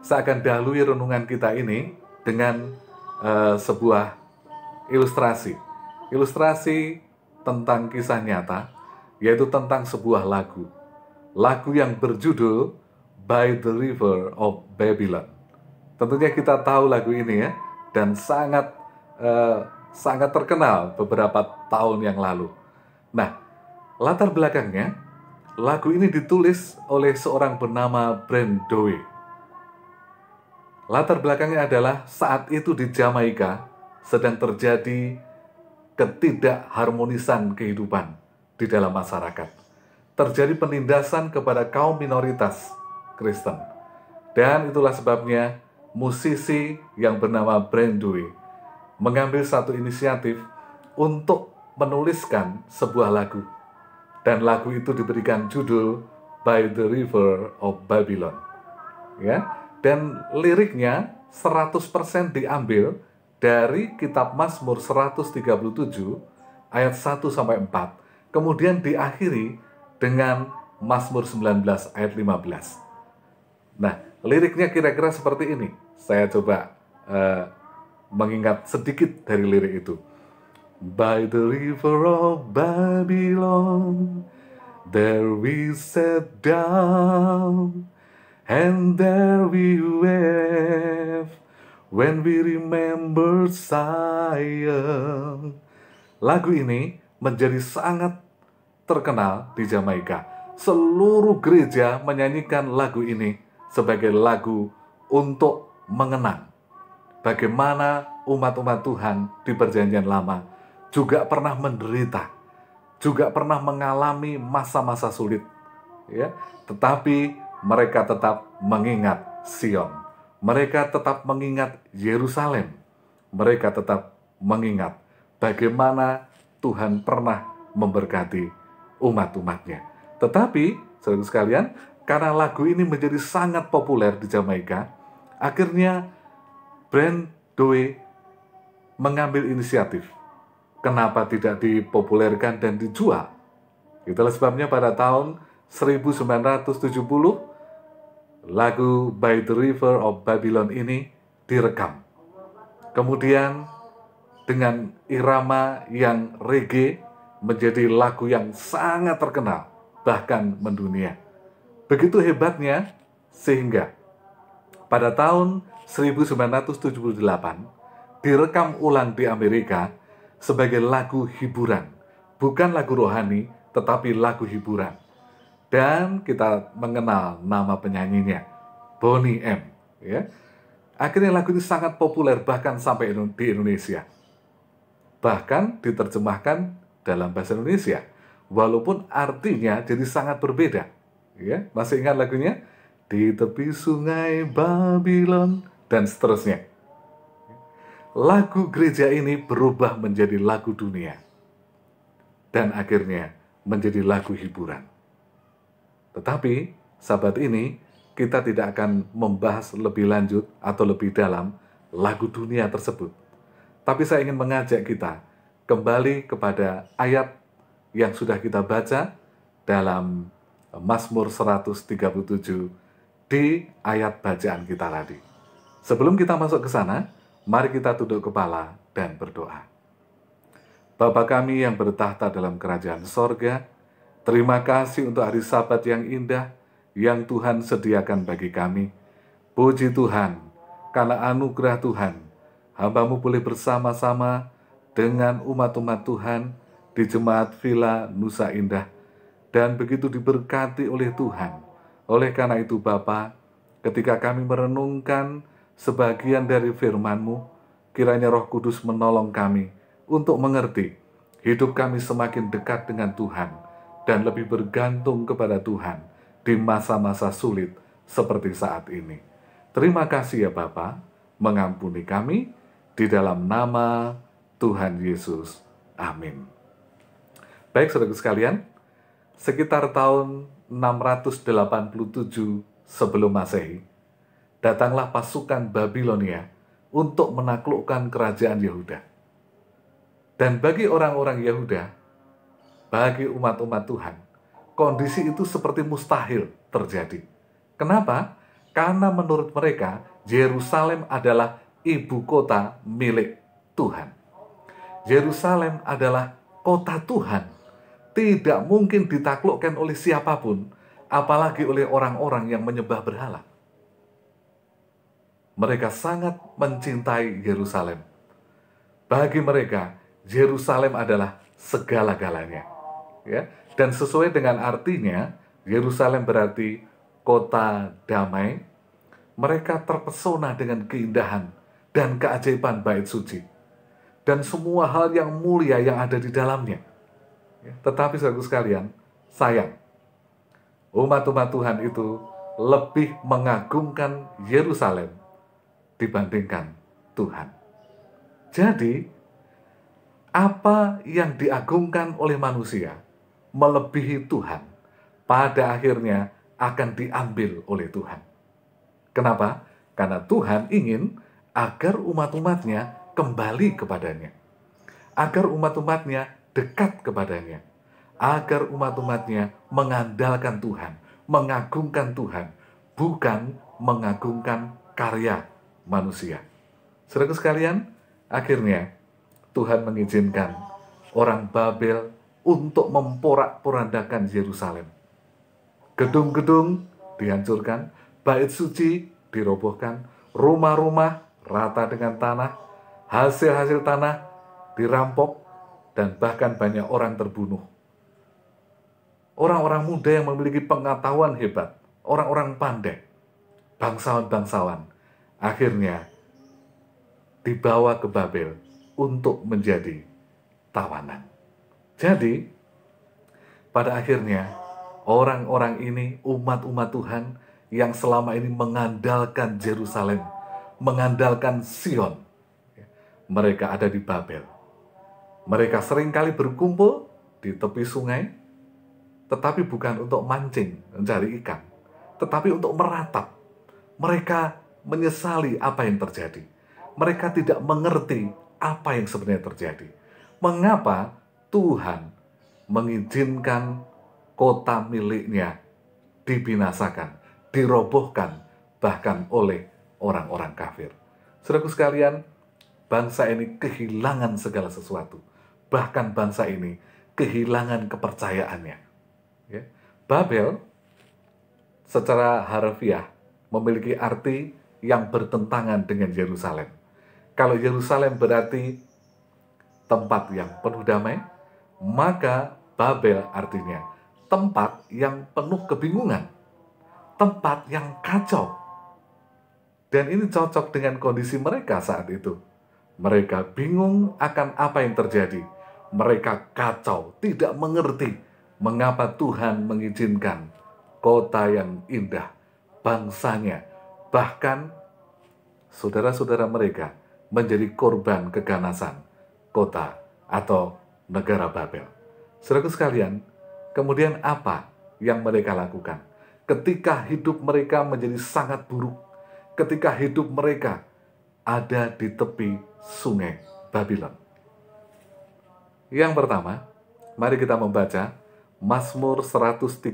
Saya akan dahului renungan kita ini dengan sebuah ilustrasi. Ilustrasi tentang kisah nyata, yaitu tentang sebuah lagu. Lagu yang berjudul By the River of Babylon. Tentunya kita tahu lagu ini ya, dan sangat terkenal beberapa tahun yang lalu. Nah, latar belakangnya, lagu ini ditulis oleh seorang bernama Brent Doe. Latar belakangnya adalah saat itu di Jamaika sedang terjadi ketidakharmonisan kehidupan di dalam masyarakat. Terjadi penindasan kepada kaum minoritas Kristen. Dan itulah sebabnya musisi yang bernama Brent Doe mengambil satu inisiatif untuk menuliskan sebuah lagu. Dan lagu itu diberikan judul By the River of Babylon. Ya. Dan liriknya 100% diambil dari kitab Mazmur 137 ayat 1 sampai 4. Kemudian diakhiri dengan Mazmur 19 ayat 15. Nah, liriknya kira-kira seperti ini. Saya coba mengingat sedikit dari lirik itu. By the river of Babylon, there we sat down, and there we wept when we remember Zion. Lagu ini menjadi sangat terkenal di Jamaika. Seluruh gereja menyanyikan lagu ini sebagai lagu untuk mengenang bagaimana umat-umat Tuhan di Perjanjian Lama juga pernah menderita, juga pernah mengalami masa-masa sulit, ya. Tetapi mereka tetap mengingat Sion. Mereka tetap mengingat Yerusalem. Mereka tetap mengingat bagaimana Tuhan pernah memberkati umat-umatnya. Tetapi, saudara sekalian, karena lagu ini menjadi sangat populer di Jamaika, akhirnya Brent Doe mengambil inisiatif. Kenapa tidak dipopulerkan dan dijual? Itulah sebabnya pada tahun 1970, lagu By the River of Babylon ini direkam. Kemudian dengan irama yang reggae menjadi lagu yang sangat terkenal, bahkan mendunia. Begitu hebatnya sehingga pada tahun 1978 direkam ulang di Amerika sebagai lagu hiburan. Bukan lagu rohani, tetapi lagu hiburan. Dan kita mengenal nama penyanyinya, Boney M. Ya. Akhirnya lagu ini sangat populer bahkan sampai di Indonesia. Bahkan diterjemahkan dalam bahasa Indonesia. Walaupun artinya jadi sangat berbeda. Ya. Masih ingat lagunya? Di tepi sungai Babylon, dan seterusnya. Lagu gereja ini berubah menjadi lagu dunia. Dan akhirnya menjadi lagu hiburan. Tetapi, sahabat ini, kita tidak akan membahas lebih lanjut atau lebih dalam lagu dunia tersebut. Tapi saya ingin mengajak kita kembali kepada ayat yang sudah kita baca dalam Mazmur 137 di ayat bacaan kita tadi. Sebelum kita masuk ke sana, mari kita tunduk kepala dan berdoa. Bapa kami yang bertahta dalam kerajaan sorga, terima kasih untuk hari Sabat yang indah yang Tuhan sediakan bagi kami. Puji Tuhan, karena anugerah Tuhan, hamba-Mu boleh bersama-sama dengan umat-umat Tuhan di Jemaat Villa Nusa Indah, dan begitu diberkati oleh Tuhan. Oleh karena itu Bapa, ketika kami merenungkan sebagian dari firman-Mu, kiranya Roh Kudus menolong kami untuk mengerti hidup kami semakin dekat dengan Tuhan dan lebih bergantung kepada Tuhan di masa-masa sulit seperti saat ini. Terima kasih ya Bapa, mengampuni kami di dalam nama Tuhan Yesus. Amin. Baik saudara sekalian, sekitar tahun 687 sebelum Masehi, datanglah pasukan Babilonia untuk menaklukkan kerajaan Yehuda. Dan bagi orang-orang Yehuda, bagi umat-umat Tuhan, kondisi itu seperti mustahil terjadi. Kenapa? Karena menurut mereka, Yerusalem adalah ibu kota milik Tuhan. Yerusalem adalah kota Tuhan. Tidak mungkin ditaklukkan oleh siapapun, apalagi oleh orang-orang yang menyembah berhala. Mereka sangat mencintai Yerusalem. Bagi mereka, Yerusalem adalah segala-galanya. Ya, dan sesuai dengan artinya, Yerusalem berarti kota damai. Mereka terpesona dengan keindahan dan keajaiban bait suci dan semua hal yang mulia yang ada di dalamnya. Tetapi saudara sekalian, sayang, umat-umat Tuhan itu lebih mengagungkan Yerusalem dibandingkan Tuhan. Jadi, apa yang diagungkan oleh manusia melebihi Tuhan, pada akhirnya akan diambil oleh Tuhan. Kenapa? Karena Tuhan ingin agar umat-umatnya kembali kepadanya. Agar umat-umatnya dekat kepadanya. Agar umat-umatnya mengandalkan Tuhan, mengagungkan Tuhan, bukan mengagungkan karya manusia. Saudara sekalian, akhirnya Tuhan mengizinkan orang Babel untuk memporak-porandakan Yerusalem. Gedung-gedung dihancurkan, bait suci dirobohkan, rumah-rumah rata dengan tanah, hasil-hasil tanah dirampok, dan bahkan banyak orang terbunuh. Orang-orang muda yang memiliki pengetahuan hebat, orang-orang pandai, bangsawan-bangsawan, akhirnya dibawa ke Babel untuk menjadi tawanan. Jadi, pada akhirnya, orang-orang ini, umat-umat Tuhan yang selama ini mengandalkan Yerusalem, mengandalkan Sion, mereka ada di Babel. Mereka seringkali berkumpul di tepi sungai, tetapi bukan untuk mancing, mencari ikan, tetapi untuk meratap. Mereka menyesali apa yang terjadi. Mereka tidak mengerti apa yang sebenarnya terjadi. Mengapa Tuhan mengizinkan kota miliknya dibinasakan, dirobohkan, bahkan oleh orang-orang kafir. Saudaraku sekalian, bangsa ini kehilangan segala sesuatu. Bahkan bangsa ini kehilangan kepercayaannya. Ya. Babel secara harfiah memiliki arti yang bertentangan dengan Yerusalem. Kalau Yerusalem berarti tempat yang penuh damai, maka Babel artinya tempat yang penuh kebingungan, tempat yang kacau. Dan ini cocok dengan kondisi mereka saat itu. Mereka bingung akan apa yang terjadi. Mereka kacau, tidak mengerti mengapa Tuhan mengizinkan kota yang indah, bangsanya, bahkan saudara-saudara mereka menjadi korban keganasan kota atau negara Babel. Saudaraku sekalian, kemudian apa yang mereka lakukan? Ketika hidup mereka menjadi sangat buruk, ketika hidup mereka ada di tepi sungai Babylon. Yang pertama, mari kita membaca Mazmur 137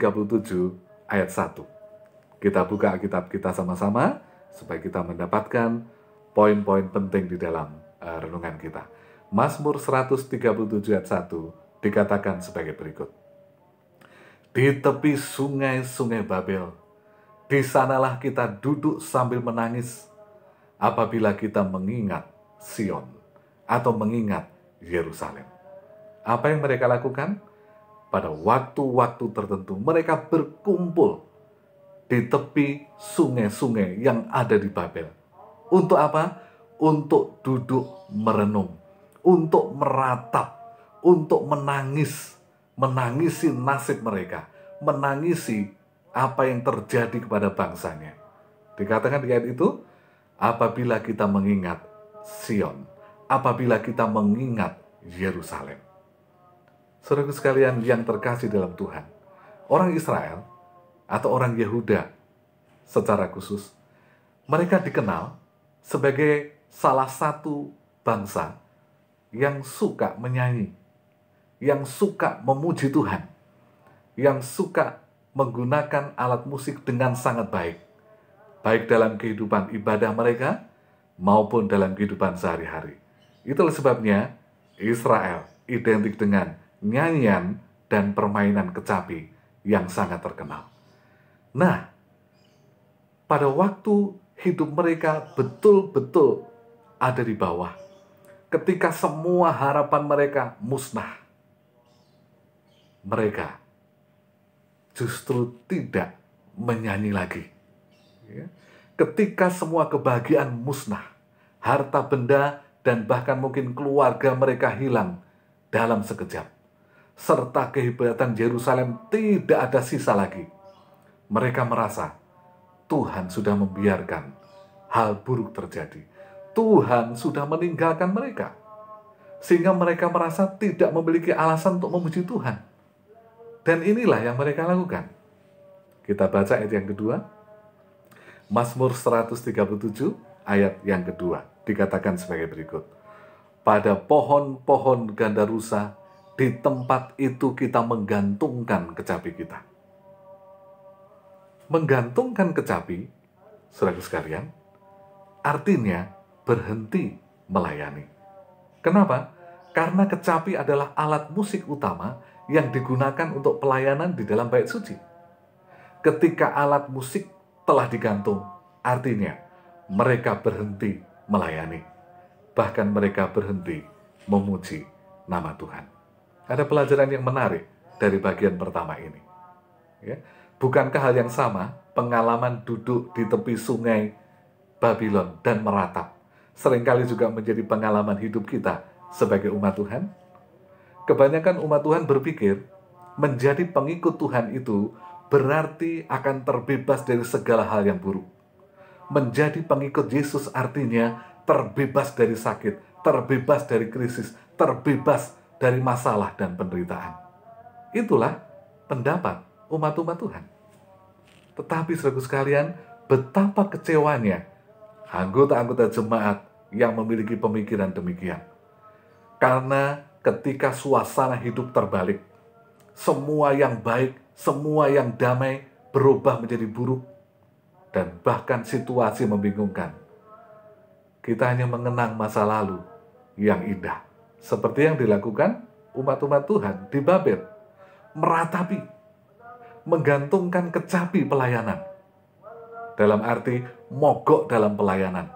ayat 1. Kita buka Alkitab kita sama-sama supaya kita mendapatkan poin-poin penting di dalam renungan kita. Mazmur 137 ayat 1 dikatakan sebagai berikut. Di tepi sungai-sungai Babel, di sanalah kita duduk sambil menangis apabila kita mengingat Sion atau mengingat Yerusalem. Apa yang mereka lakukan? Pada waktu-waktu tertentu mereka berkumpul di tepi sungai-sungai yang ada di Babel. Untuk apa? Untuk duduk merenung, untuk meratap, untuk menangisi nasib mereka, menangisi apa yang terjadi kepada bangsanya. Dikatakan di ayat itu, apabila kita mengingat Sion, apabila kita mengingat Yerusalem. Saudara sekalian yang terkasih dalam Tuhan, orang Israel atau orang Yehuda secara khusus, mereka dikenal sebagai salah satu bangsa yang suka menyanyi, yang suka memuji Tuhan, yang suka menggunakan alat musik dengan sangat baik. baik dalam kehidupan ibadah mereka maupun dalam kehidupan sehari-hari. Itulah sebabnya Israel identik dengan nyanyian dan permainan kecapi yang sangat terkenal. Nah, pada waktu hidup mereka betul-betul ada di bawah, ketika semua harapan mereka musnah, mereka justru tidak menyanyi lagi. Ketika semua kebahagiaan musnah, harta benda dan bahkan mungkin keluarga mereka hilang dalam sekejap, serta kehebatan Yerusalem tidak ada sisa lagi, mereka merasa Tuhan sudah membiarkan hal buruk terjadi. Tuhan sudah meninggalkan mereka, sehingga mereka merasa tidak memiliki alasan untuk memuji Tuhan. Dan inilah yang mereka lakukan. Kita baca ayat yang kedua. Mazmur 137 ayat yang kedua dikatakan sebagai berikut. Pada pohon-pohon gandarusa, di tempat itu kita menggantungkan kecapi kita. Menggantungkan kecapi, saudara sekalian, artinya berhenti melayani. Kenapa? Karena kecapi adalah alat musik utama yang digunakan untuk pelayanan di dalam bait suci. Ketika alat musik telah digantung, artinya mereka berhenti melayani. Bahkan mereka berhenti memuji nama Tuhan. Ada pelajaran yang menarik dari bagian pertama ini. Ya. Bukankah hal yang sama pengalaman duduk di tepi sungai Babylon dan meratap seringkali juga menjadi pengalaman hidup kita sebagai umat Tuhan? Kebanyakan umat Tuhan berpikir menjadi pengikut Tuhan itu berarti akan terbebas dari segala hal yang buruk. Menjadi pengikut Yesus artinya terbebas dari sakit, terbebas dari krisis, terbebas dari masalah dan penderitaan. Itulah pendapat umat-umat Tuhan. Tetapi saudara sekalian, betapa kecewanya anggota-anggota jemaat yang memiliki pemikiran demikian. Karena ketika suasana hidup terbalik, semua yang baik, semua yang damai berubah menjadi buruk, dan bahkan situasi membingungkan. Kita hanya mengenang masa lalu yang indah, seperti yang dilakukan umat-umat Tuhan di Babel, meratapi, menggantungkan kecapi pelayanan, dalam arti mogok dalam pelayanan,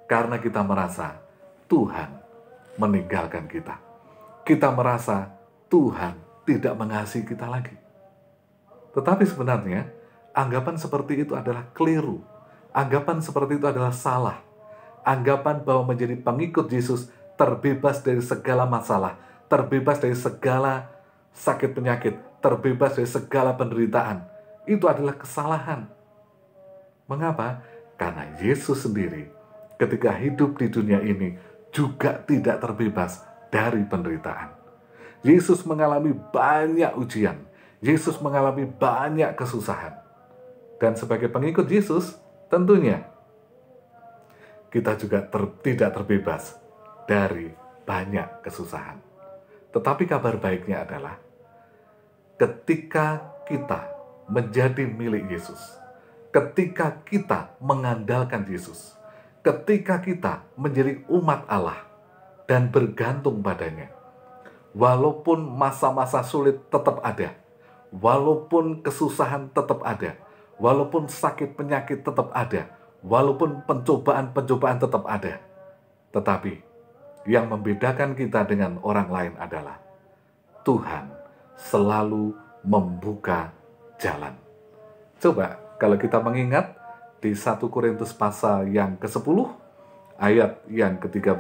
karena kita merasa Tuhan meninggalkan kita. Kita merasa Tuhan tidak mengasihi kita lagi. Tetapi sebenarnya, anggapan seperti itu adalah keliru. Anggapan seperti itu adalah salah. Anggapan bahwa menjadi pengikut Yesus terbebas dari segala masalah, terbebas dari segala sakit penyakit, terbebas dari segala penderitaan, itu adalah kesalahan. Mengapa? Karena Yesus sendiri ketika hidup di dunia ini juga tidak terbebas dari penderitaan. Yesus mengalami banyak ujian. Yesus mengalami banyak kesusahan. Dan sebagai pengikut Yesus, tentunya kita juga tidak terbebas dari banyak kesusahan. Tetapi kabar baiknya adalah ketika kita menjadi milik Yesus, ketika kita mengandalkan Yesus, ketika kita menjadi umat Allah dan bergantung padanya, walaupun masa-masa sulit tetap ada, walaupun kesusahan tetap ada, walaupun sakit penyakit tetap ada, walaupun pencobaan-pencobaan tetap ada, tetapi yang membedakan kita dengan orang lain adalah Tuhan selalu membuka jalan. Coba kalau kita mengingat di 1 Korintus pasal yang ke-10 ayat yang ke-13,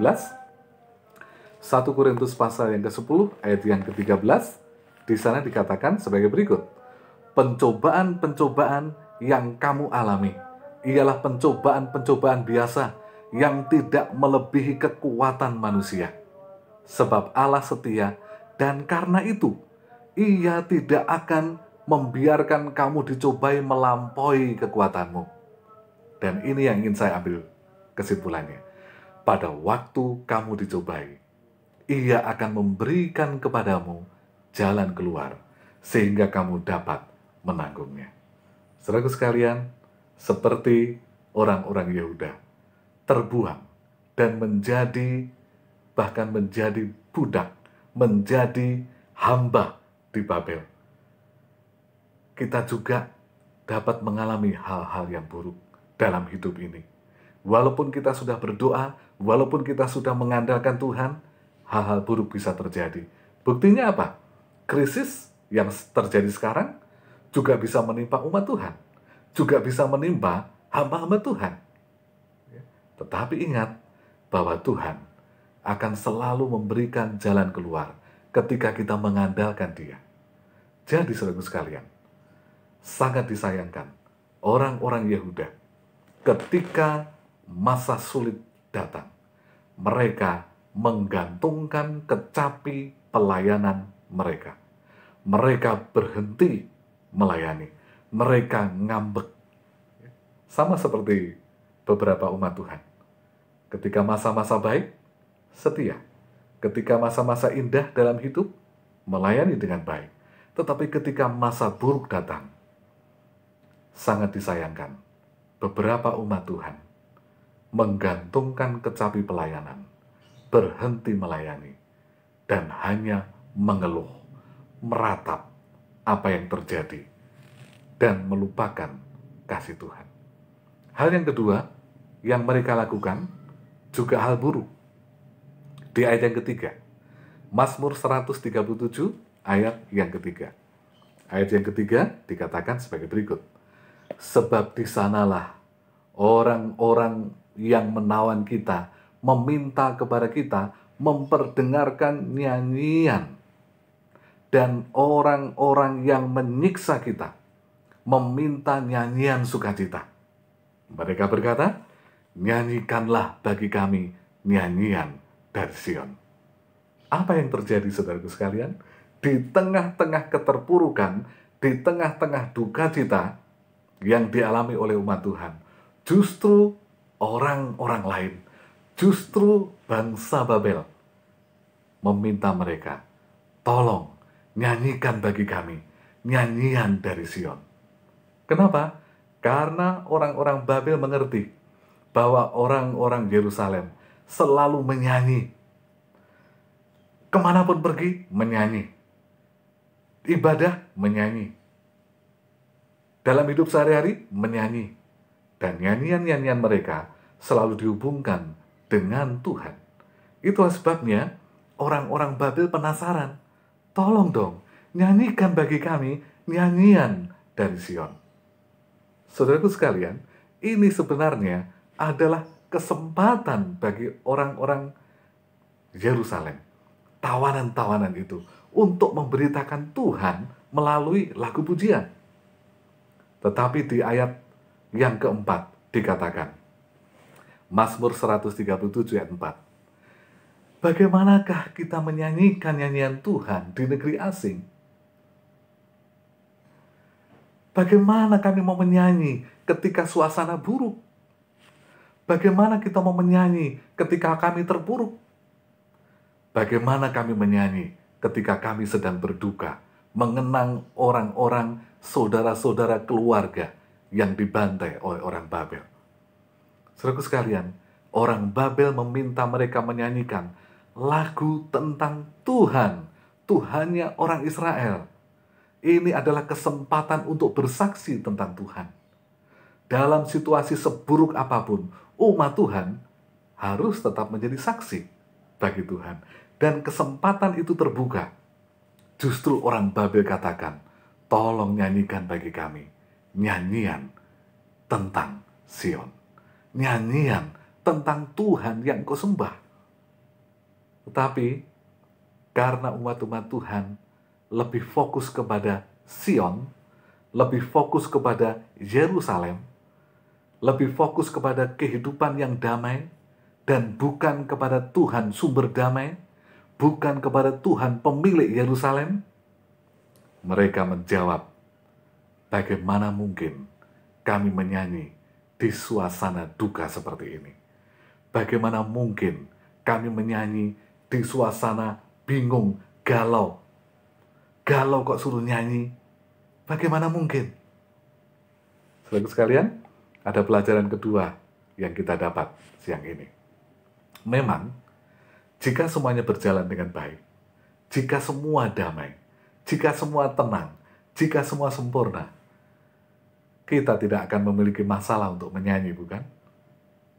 1 Korintus pasal yang ke-10 ayat yang ke-13, di sana dikatakan sebagai berikut. Pencobaan-pencobaan yang kamu alami ialah pencobaan-pencobaan biasa yang tidak melebihi kekuatan manusia. Sebab Allah setia dan karena itu Ia tidak akan membiarkan kamu dicobai melampaui kekuatanmu. Dan ini yang ingin saya ambil kesimpulannya. Pada waktu kamu dicobai, Ia akan memberikan kepadamu jalan keluar, sehingga kamu dapat menanggungnya. Saudaraku sekalian, seperti orang-orang Yehuda, terbuang dan bahkan menjadi budak, menjadi hamba di Babel. Kita juga dapat mengalami hal-hal yang buruk dalam hidup ini. Walaupun kita sudah berdoa, walaupun kita sudah mengandalkan Tuhan, hal-hal buruk bisa terjadi. Buktinya apa? Krisis yang terjadi sekarang juga bisa menimpa umat Tuhan, juga bisa menimpa hamba-hamba Tuhan. Tetapi ingat bahwa Tuhan akan selalu memberikan jalan keluar ketika kita mengandalkan Dia. Jadi saudaraku sekalian, sangat disayangkan orang-orang Yehuda ketika masa sulit datang, mereka menggantungkan kecapi pelayanan mereka. Mereka berhenti melayani, mereka ngambek. Sama seperti beberapa umat Tuhan. Ketika masa-masa baik, setia. Ketika masa-masa indah dalam hidup, melayani dengan baik. Tetapi ketika masa buruk datang, sangat disayangkan, beberapa umat Tuhan menggantungkan kecapi pelayanan, berhenti melayani, dan hanya mengeluh, meratap apa yang terjadi, dan melupakan kasih Tuhan. Hal yang kedua yang mereka lakukan juga hal buruk. Di ayat yang ketiga, Mazmur 137 ayat yang ketiga. Ayat yang ketiga dikatakan sebagai berikut. Sebab di sanalah orang-orang yang menawan kita, meminta kepada kita, memperdengarkan nyanyian. Dan orang-orang yang menyiksa kita, meminta nyanyian sukacita. Mereka berkata, nyanyikanlah bagi kami nyanyian dari Sion. Apa yang terjadi saudaraku sekalian? Di tengah-tengah keterpurukan, di tengah-tengah duka cita yang dialami oleh umat Tuhan, justru orang-orang lain, justru bangsa Babel meminta mereka, tolong nyanyikan bagi kami nyanyian dari Sion. Kenapa? Karena orang-orang Babel mengerti bahwa orang-orang Yerusalem selalu menyanyi. Kemanapun pergi, menyanyi. Ibadah, menyanyi. Dalam hidup sehari-hari, menyanyi. Dan nyanyian-nyanyian mereka selalu dihubungkan dengan Tuhan. Itulah sebabnya orang-orang Babel penasaran. Tolong dong, nyanyikan bagi kami nyanyian dari Sion. Saudaraku sekalian, ini sebenarnya adalah kesempatan bagi orang-orang Yerusalem, tawanan-tawanan itu, untuk memberitakan Tuhan melalui lagu pujian. Tetapi di ayat yang keempat dikatakan, Mazmur 137 ayat 4, bagaimanakah kita menyanyikan nyanyian Tuhan di negeri asing? Bagaimana kami mau menyanyi ketika suasana buruk? Bagaimana kita mau menyanyi ketika kami terpuruk? Bagaimana kami menyanyi ketika kami sedang berduka, mengenang orang-orang saudara-saudara keluarga yang dibantai oleh orang Babel? Saudaraku sekalian, orang Babel meminta mereka menyanyikan lagu tentang Tuhan, Tuhannya orang Israel. Ini adalah kesempatan untuk bersaksi tentang Tuhan. Dalam situasi seburuk apapun, umat Tuhan harus tetap menjadi saksi bagi Tuhan. Dan kesempatan itu terbuka. Justru orang Babel katakan, tolong nyanyikan bagi kami nyanyian tentang Sion. Nyanyian tentang Tuhan yang kau sembah. Tetapi karena umat-umat Tuhan lebih fokus kepada Sion, lebih fokus kepada Yerusalem, lebih fokus kepada kehidupan yang damai, dan bukan kepada Tuhan sumber damai, bukan kepada Tuhan pemilik Yerusalem, mereka menjawab, bagaimana mungkin kami menyanyi di suasana duka seperti ini? Bagaimana mungkin kami menyanyi di suasana bingung, galau? Galau kok suruh nyanyi? Bagaimana mungkin? Saudara sekalian, Ada pelajaran kedua yang kita dapat siang ini. Memang, jika semuanya berjalan dengan baik, jika semua damai, jika semua tenang, jika semua sempurna, kita tidak akan memiliki masalah untuk menyanyi, bukan?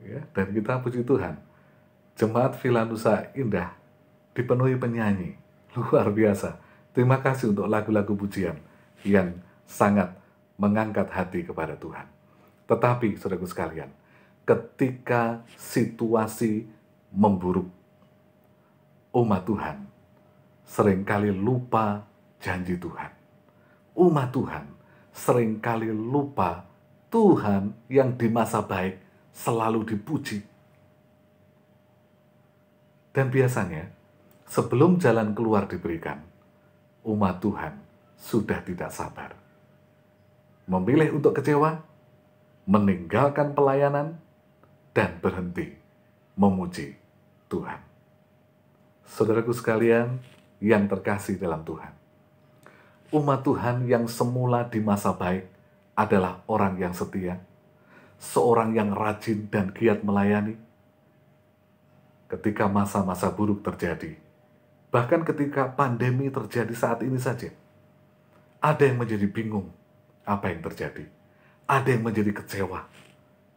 Ya, dan kita puji Tuhan, Jemaat Villa Nusa Indah dipenuhi penyanyi, luar biasa. Terima kasih untuk lagu-lagu pujian yang sangat mengangkat hati kepada Tuhan. Tetapi, saudaraku sekalian, ketika situasi memburuk, umat Tuhan seringkali lupa janji Tuhan. Umat Tuhan seringkali lupa Tuhan yang di masa baik selalu dipuji. Dan biasanya, sebelum jalan keluar diberikan, umat Tuhan sudah tidak sabar. Memilih untuk kecewa, meninggalkan pelayanan, dan berhenti memuji Tuhan. Saudaraku sekalian yang terkasih dalam Tuhan, umat Tuhan yang semula di masa baik adalah orang yang setia, seorang yang rajin dan giat melayani. Ketika masa-masa buruk terjadi, bahkan ketika pandemi terjadi saat ini saja, ada yang menjadi bingung apa yang terjadi, ada yang menjadi kecewa,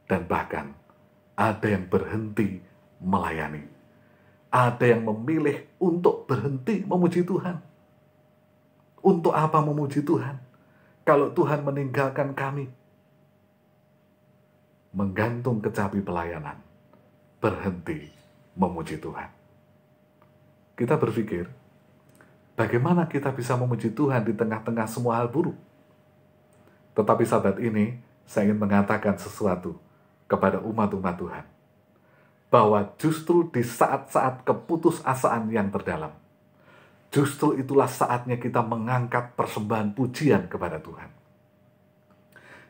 dan bahkan ada yang berhenti melayani. Ada yang memilih untuk berhenti memuji Tuhan. Untuk apa memuji Tuhan? Kalau Tuhan meninggalkan kami, menggantung kecapi pelayanan, berhenti memuji Tuhan. Kita berpikir, bagaimana kita bisa memuji Tuhan di tengah-tengah semua hal buruk? Tetapi sahabat ini, saya ingin mengatakan sesuatu kepada umat-umat Tuhan. Bahwa justru di saat-saat keputusasaan yang terdalam, justru itulah saatnya kita mengangkat persembahan pujian kepada Tuhan.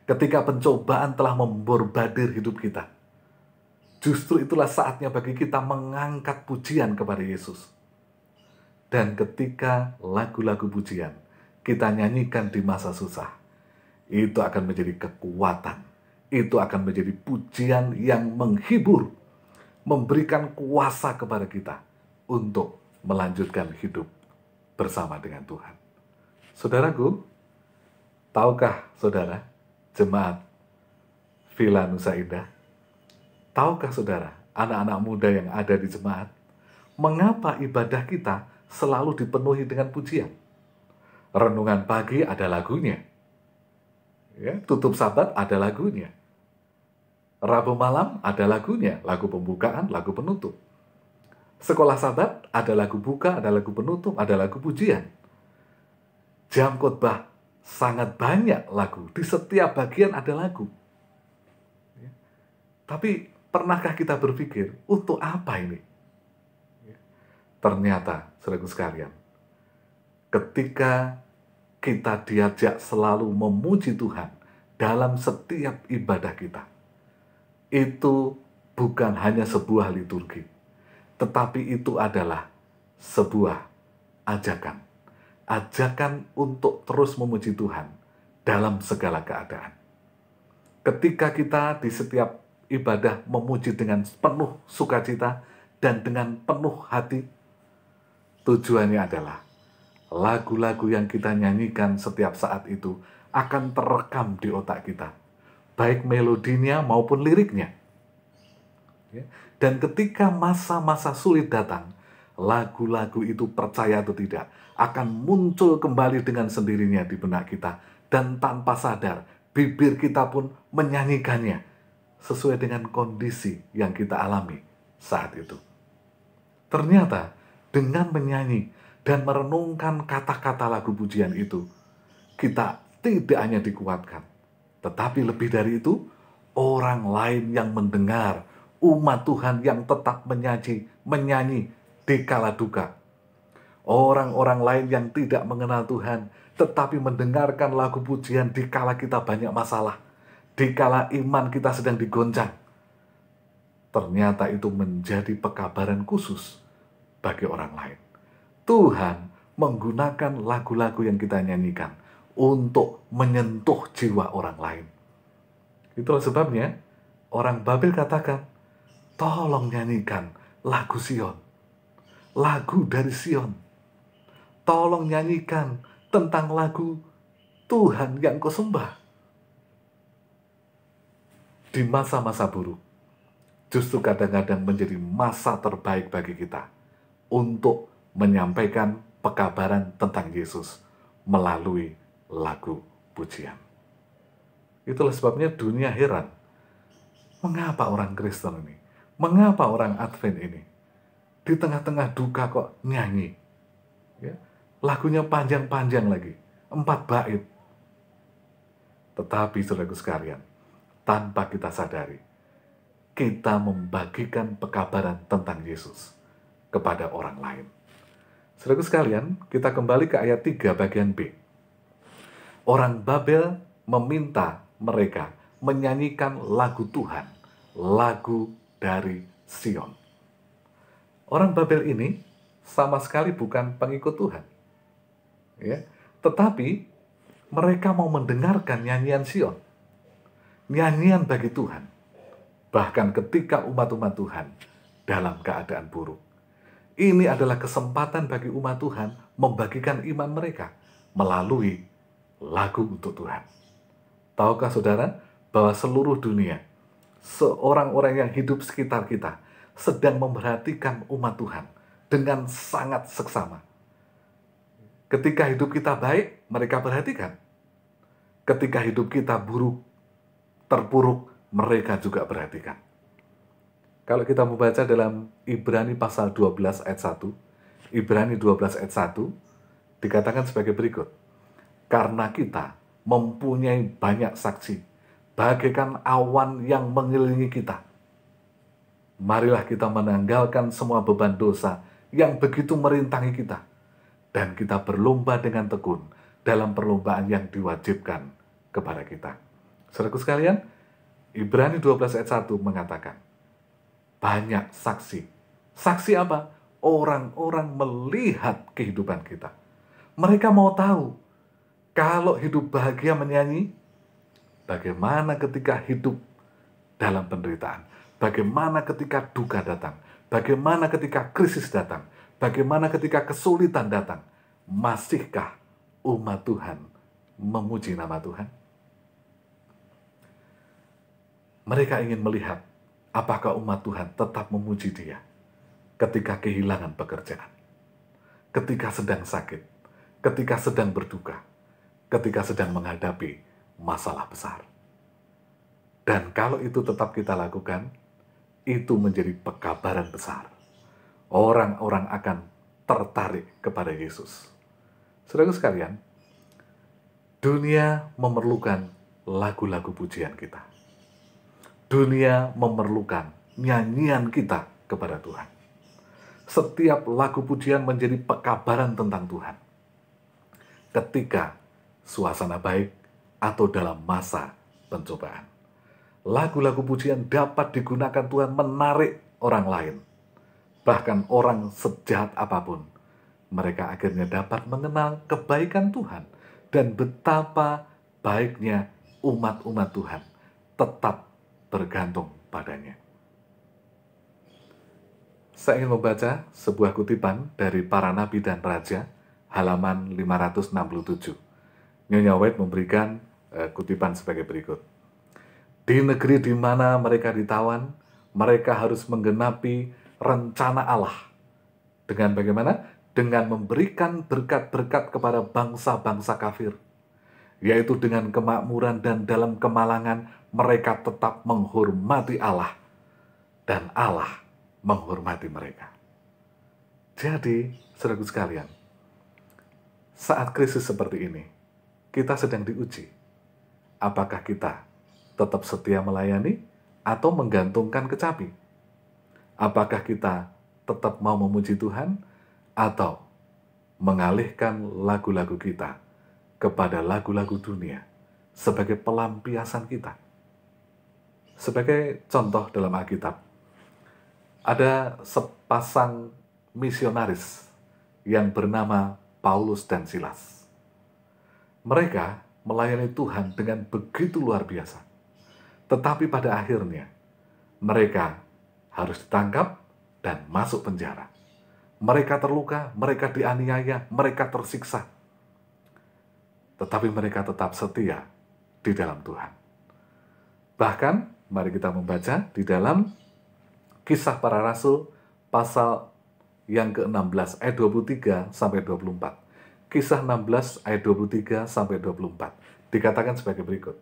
Ketika pencobaan telah memborbadir hidup kita, justru itulah saatnya bagi kita mengangkat pujian kepada Yesus. Dan ketika lagu-lagu pujian kita nyanyikan di masa susah, itu akan menjadi kekuatan. Itu akan menjadi pujian yang menghibur, memberikan kuasa kepada kita untuk melanjutkan hidup bersama dengan Tuhan. Saudaraku, tahukah saudara, jemaat Villa Nusa Indah, tahukah saudara, anak-anak muda yang ada di jemaat, mengapa ibadah kita selalu dipenuhi dengan pujian? Renungan pagi ada lagunya, ya, tutup sabat ada lagunya, Rabu malam ada lagunya, lagu pembukaan, lagu penutup. Sekolah sabat ada lagu buka, ada lagu penutup, ada lagu pujian. Jam khotbah sangat banyak lagu, di setiap bagian ada lagu. Ya. Tapi pernahkah kita berpikir, untuk apa ini? Ya. Ternyata, saudaraku sekalian, ketika kita diajak selalu memuji Tuhan dalam setiap ibadah kita, itu bukan hanya sebuah liturgi, tetapi itu adalah sebuah ajakan. Ajakan untuk terus memuji Tuhan dalam segala keadaan. Ketika kita di setiap ibadah memuji dengan penuh sukacita dan dengan penuh hati, tujuannya adalah lagu-lagu yang kita nyanyikan setiap saat itu akan terekam di otak kita, baik melodinya maupun liriknya. Dan ketika masa-masa sulit datang, lagu-lagu itu, percaya atau tidak, akan muncul kembali dengan sendirinya di benak kita. Dan tanpa sadar, bibir kita pun menyanyikannya sesuai dengan kondisi yang kita alami saat itu. Ternyata dengan menyanyi dan merenungkan kata-kata lagu pujian itu, kita tidak hanya dikuatkan, tetapi lebih dari itu, orang lain yang mendengar, umat Tuhan yang tetap menyanyi di kala duka. Orang-orang lain yang tidak mengenal Tuhan, tetapi mendengarkan lagu pujian di kala kita banyak masalah, di kala iman kita sedang digoncang. Ternyata itu menjadi pekabaran khusus bagi orang lain. Tuhan menggunakan lagu-lagu yang kita nyanyikan untuk menyentuh jiwa orang lain. Itulah sebabnya orang Babel katakan, tolong nyanyikan lagu Sion, lagu dari Sion. Tolong nyanyikan tentang lagu Tuhan yang kau sembah. Di masa-masa buruk, justru kadang-kadang menjadi masa terbaik bagi kita untuk menyampaikan pekabaran tentang Yesus melalui lagu pujian. Itulah sebabnya dunia heran. Mengapa orang Kristen ini? Mengapa orang Advent ini? Di tengah-tengah duka kok nyanyi? Ya, lagunya panjang-panjang lagi. 4 bait. Tetapi saudaraku sekalian, tanpa kita sadari, kita membagikan pekabaran tentang Yesus kepada orang lain. Saudaraku sekalian, kita kembali ke ayat 3 bagian B. Orang Babel meminta mereka menyanyikan lagu Tuhan, lagu dari Sion. Orang Babel ini sama sekali bukan pengikut Tuhan. Ya, tetapi mereka mau mendengarkan nyanyian Sion. Nyanyian bagi Tuhan. Bahkan ketika umat-umat Tuhan dalam keadaan buruk. Ini adalah kesempatan bagi umat Tuhan membagikan iman mereka melalui lagu untuk Tuhan. Tahukah saudara bahwa seluruh dunia, seorang-orang yang hidup sekitar kita sedang memperhatikan umat Tuhan dengan sangat seksama. Ketika hidup kita baik, mereka perhatikan. Ketika hidup kita buruk, terpuruk, mereka juga perhatikan. Kalau kita membaca dalam Ibrani pasal 12 ayat 1, Ibrani 12 ayat 1, dikatakan sebagai berikut. Karena kita mempunyai banyak saksi, bagaikan awan yang mengelilingi kita. Marilah kita menanggalkan semua beban dosa yang begitu merintangi kita. Dan kita berlomba dengan tekun dalam perlombaan yang diwajibkan kepada kita. Saudaraku sekalian, Ibrani 12 ayat 1 mengatakan, banyak saksi. Saksi apa? Orang-orang melihat kehidupan kita. Mereka mau tahu, kalau hidup bahagia menyanyi, bagaimana ketika hidup dalam penderitaan? Bagaimana ketika duka datang? Bagaimana ketika krisis datang? Bagaimana ketika kesulitan datang? Masihkah umat Tuhan memuji nama Tuhan? Mereka ingin melihat apakah umat Tuhan tetap memuji Dia ketika kehilangan pekerjaan, ketika sedang sakit, ketika sedang berduka, ketika sedang menghadapi masalah besar. Dan kalau itu tetap kita lakukan, itu menjadi pekabaran besar. Orang-orang akan tertarik kepada Yesus. Saudara sekalian, dunia memerlukan lagu-lagu pujian kita. Dunia memerlukan nyanyian kita kepada Tuhan. Setiap lagu pujian menjadi pekabaran tentang Tuhan. Ketika suasana baik atau dalam masa pencobaan. Lagu-lagu pujian dapat digunakan Tuhan menarik orang lain. Bahkan orang sejahat apapun, mereka akhirnya dapat mengenal kebaikan Tuhan dan betapa baiknya umat-umat Tuhan tetap bergantung padanya. Saya ingin membaca sebuah kutipan dari Para Nabi dan Raja, halaman 567. Nyonya White memberikan kutipan sebagai berikut. Di negeri di mana mereka ditawan, mereka harus menggenapi rencana Allah. Dengan bagaimana? Dengan memberikan berkat-berkat kepada bangsa-bangsa kafir. Yaitu dengan kemakmuran dan dalam kemalangan mereka tetap menghormati Allah. Dan Allah menghormati mereka. Jadi, saudaraku sekalian, saat krisis seperti ini, kita sedang diuji. Apakah kita tetap setia melayani atau menggantungkan kecapi? Apakah kita tetap mau memuji Tuhan atau mengalihkan lagu-lagu kita kepada lagu-lagu dunia sebagai pelampiasan kita? Sebagai contoh dalam Alkitab, ada sepasang misionaris yang bernama Paulus dan Silas. Mereka melayani Tuhan dengan begitu luar biasa. Tetapi pada akhirnya, mereka harus ditangkap dan masuk penjara. Mereka terluka, mereka dianiaya, mereka tersiksa. Tetapi mereka tetap setia di dalam Tuhan. Bahkan, mari kita membaca di dalam Kisah Para Rasul pasal yang ke-16 ayat 23 sampai 24. Kisah 16 ayat 23 sampai 24. Dikatakan sebagai berikut.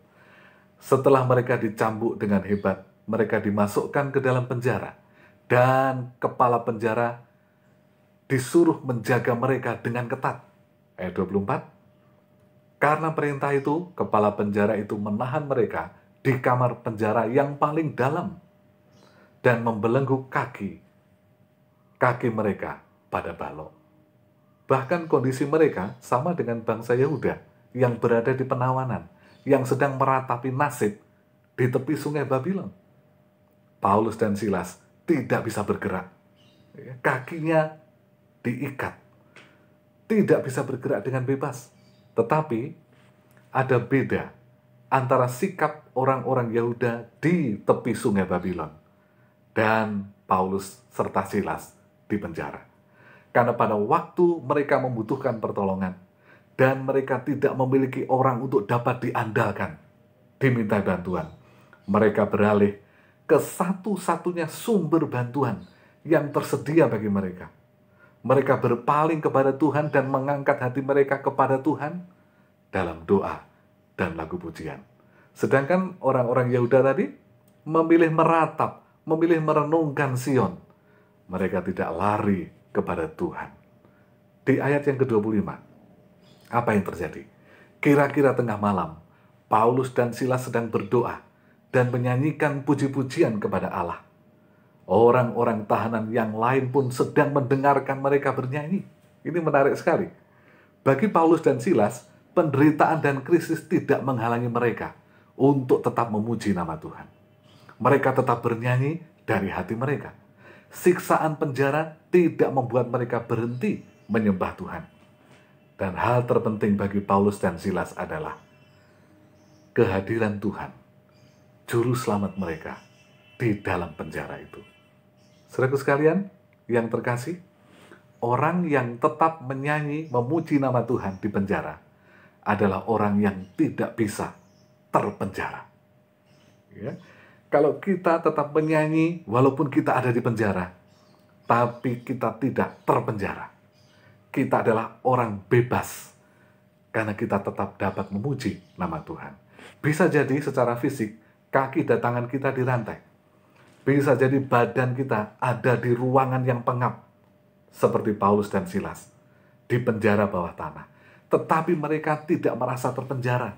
Setelah mereka dicambuk dengan hebat, mereka dimasukkan ke dalam penjara, dan kepala penjara disuruh menjaga mereka dengan ketat. Ayat 24. Karena perintah itu, kepala penjara itu menahan mereka di kamar penjara yang paling dalam dan membelenggu kaki mereka pada balok. Bahkan kondisi mereka sama dengan bangsa Yehuda yang berada di penawanan, yang sedang meratapi nasib di tepi sungai Babilon. Paulus dan Silas tidak bisa bergerak. Kakinya diikat. Tidak bisa bergerak dengan bebas. Tetapi ada beda antara sikap orang-orang Yehuda di tepi sungai Babilon dan Paulus serta Silas di penjara. Karena pada waktu mereka membutuhkan pertolongan dan mereka tidak memiliki orang untuk dapat diandalkan, diminta bantuan, mereka beralih ke satu-satunya sumber bantuan yang tersedia bagi mereka. Mereka berpaling kepada Tuhan dan mengangkat hati mereka kepada Tuhan dalam doa dan lagu pujian. Sedangkan orang-orang Yehuda tadi memilih meratap, memilih merenungkan Sion. Mereka tidak lari kepada Tuhan. Di ayat yang ke-25, apa yang terjadi? Kira-kira tengah malam, Paulus dan Silas sedang berdoa dan menyanyikan puji-pujian kepada Allah. Orang-orang tahanan yang lain pun sedang mendengarkan mereka bernyanyi. Ini menarik sekali. Bagi Paulus dan Silas, penderitaan dan krisis tidak menghalangi mereka untuk tetap memuji nama Tuhan. Mereka tetap bernyanyi dari hati mereka. Siksaan penjara tidak membuat mereka berhenti menyembah Tuhan. Dan hal terpenting bagi Paulus dan Silas adalah kehadiran Tuhan, juru selamat mereka di dalam penjara itu. Saudaraku sekalian yang terkasih, orang yang tetap menyanyi memuji nama Tuhan di penjara adalah orang yang tidak bisa terpenjara. Ya. Kalau kita tetap menyanyi walaupun kita ada di penjara, tapi kita tidak terpenjara. Kita adalah orang bebas karena kita tetap dapat memuji nama Tuhan. Bisa jadi secara fisik kaki dan tangan kita dirantai. Bisa jadi badan kita ada di ruangan yang pengap seperti Paulus dan Silas di penjara bawah tanah. Tetapi mereka tidak merasa terpenjara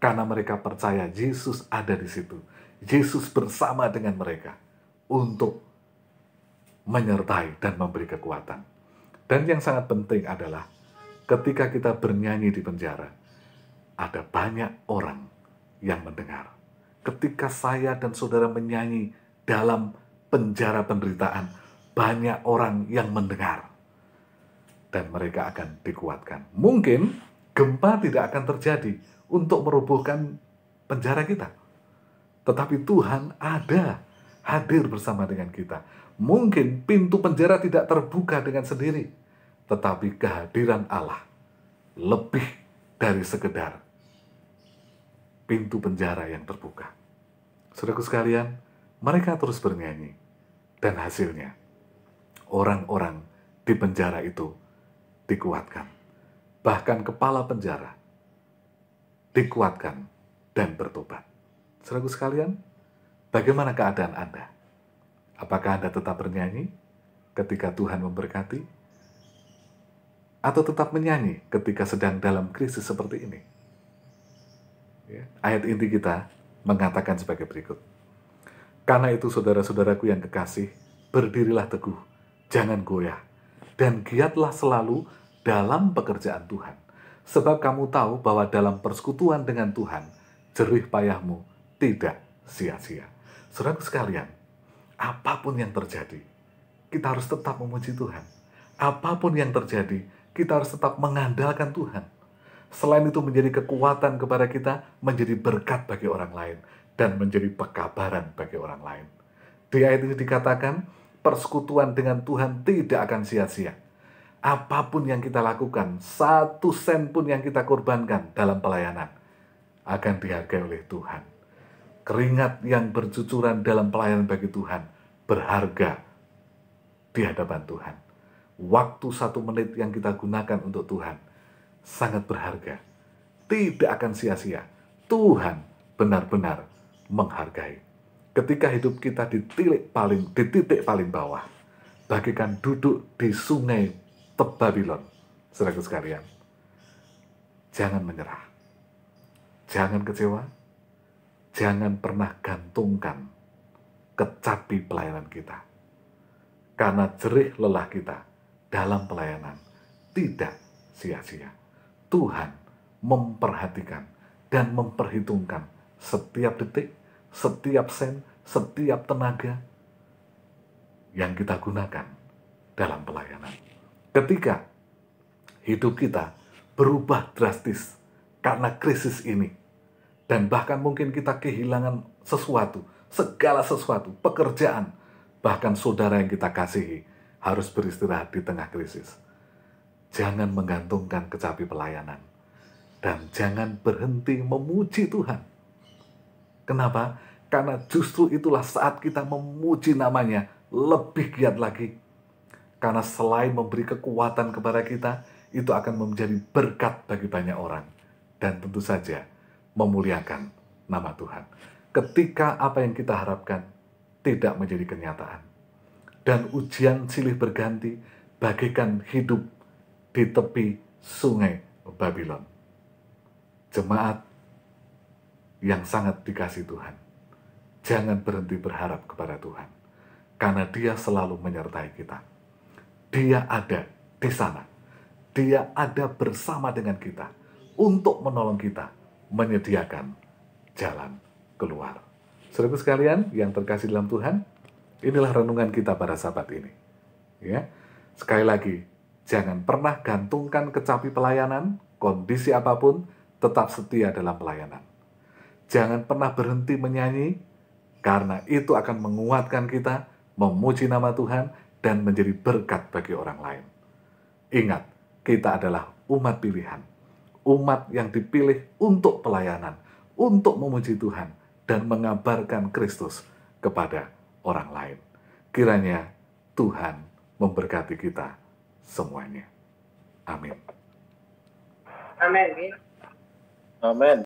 karena mereka percaya Yesus ada di situ. Yesus bersama dengan mereka untuk menyertai dan memberi kekuatan. Dan yang sangat penting adalah ketika kita bernyanyi di penjara, ada banyak orang yang mendengar. Ketika saya dan saudara menyanyi dalam penjara penderitaan, banyak orang yang mendengar. Dan mereka akan dikuatkan. Mungkin gempa tidak akan terjadi untuk merobohkan penjara kita. Tetapi Tuhan ada, hadir bersama dengan kita. Mungkin pintu penjara tidak terbuka dengan sendiri, tetapi kehadiran Allah lebih dari sekedar pintu penjara yang terbuka. Saudaraku sekalian, mereka terus bernyanyi. Dan hasilnya, orang-orang di penjara itu dikuatkan. Bahkan kepala penjara dikuatkan dan bertobat. Saudaraku sekalian, bagaimana keadaan Anda? Apakah Anda tetap bernyanyi ketika Tuhan memberkati? Atau tetap menyanyi ketika sedang dalam krisis seperti ini? Ya, ayat inti kita mengatakan sebagai berikut. Karena itu saudara-saudaraku yang kekasih, berdirilah teguh, jangan goyah, dan giatlah selalu dalam pekerjaan Tuhan. Sebab kamu tahu bahwa dalam persekutuan dengan Tuhan, jerih payahmu tidak sia-sia. Saudaraku sekalian, apapun yang terjadi, kita harus tetap memuji Tuhan. Apapun yang terjadi, kita harus tetap mengandalkan Tuhan. Selain itu menjadi kekuatan kepada kita, menjadi berkat bagi orang lain, dan menjadi pekabaran bagi orang lain. Di ayat ini dikatakan, persekutuan dengan Tuhan tidak akan sia-sia. Apapun yang kita lakukan, 1 sen pun yang kita korbankan dalam pelayanan, akan dihargai oleh Tuhan. Keringat yang bercucuran dalam pelayanan bagi Tuhan, berharga di hadapan Tuhan. Waktu 1 menit yang kita gunakan untuk Tuhan, sangat berharga. Tidak akan sia-sia. Tuhan benar-benar menghargai. Ketika hidup kita di titik paling bawah, bagaikan duduk di sungai Babylon, saudaraku sekalian, jangan menyerah, jangan kecewa, jangan pernah gantungkan kecapi pelayanan kita, karena jerih lelah kita dalam pelayanan tidak sia-sia. Tuhan memperhatikan dan memperhitungkan setiap detik, setiap sen, setiap tenaga yang kita gunakan dalam pelayanan. Ketika hidup kita berubah drastis karena krisis ini, dan bahkan mungkin kita kehilangan sesuatu, segala sesuatu, pekerjaan, bahkan saudara yang kita kasihi harus beristirahat di tengah krisis. Jangan menggantungkan kecapi pelayanan, dan jangan berhenti memuji Tuhan. Kenapa? Karena justru itulah saat kita memuji namanya lebih giat lagi. Karena selain memberi kekuatan kepada kita, itu akan menjadi berkat bagi banyak orang. Dan tentu saja memuliakan nama Tuhan. Ketika apa yang kita harapkan tidak menjadi kenyataan, dan ujian silih berganti bagaikan hidup di tepi sungai Babylon. Jemaat yang sangat dikasihi Tuhan, jangan berhenti berharap kepada Tuhan, karena Dia selalu menyertai kita. Dia ada di sana. Dia ada bersama dengan kita untuk menolong kita, menyediakan jalan keluar. Saudaraku sekalian yang terkasih dalam Tuhan, inilah renungan kita pada sabat ini. Ya, sekali lagi, jangan pernah gantungkan kecapi pelayanan, kondisi apapun, tetap setia dalam pelayanan. Jangan pernah berhenti menyanyi, karena itu akan menguatkan kita, memuji nama Tuhan, dan menjadi berkat bagi orang lain. Ingat, kita adalah umat pilihan, umat yang dipilih untuk pelayanan, untuk memuji Tuhan, dan mengabarkan Kristus kepada orang lain. Kiranya Tuhan memberkati kita semuanya. Amin. Amin. Amin.